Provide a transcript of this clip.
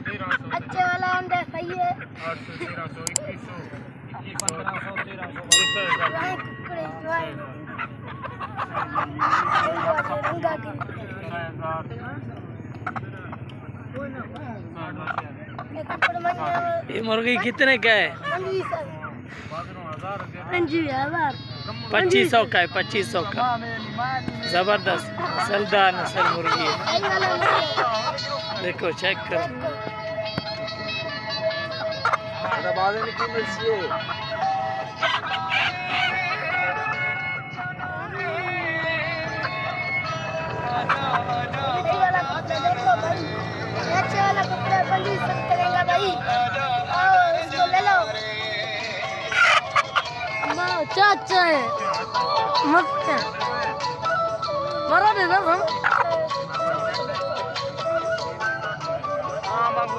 अच्छे वाला अंडा सही है। 800 1300 2100 1500 1300 कुकड़े रंगा के ये मुर्गी कितने का है? 2500 का है, 2500 का। जबरदस्त नस्लदार नस्ल मुर्गी है। देखो चेक करो। अच्छे वाला कपड़ा बंदी सब करेंगे भाई। आओ इसको ले लो। माँ चाचा है मस्त है। मरा दे ना हम। हाँ बाबू